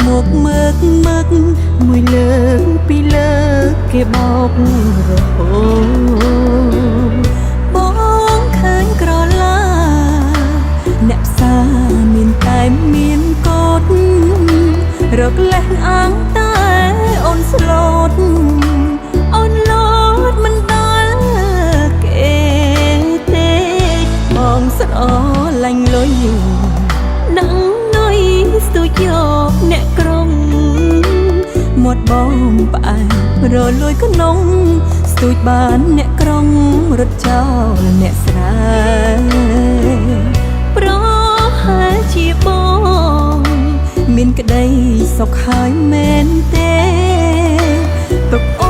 មកមើកមួយលើកពីរលើកគេបោករហូតបងឃើញក្រឡាអ្នកផ្សារមានតែមានកូនរកលេះអាងតែអូនស្លូតអូនលោតមិនដល់គេទេបងស្រឡាញ់លុយដឹងនុយស្ទុយយកអ្នកក្រុងមាត់បងផ្អែមរលួយក្នុងស្ទួយបានអ្នកក្រុងរត់ចោលអ្នកស្រែប្រហែលជាបងមានក្តីសុខហើយមែនទេទុកអូ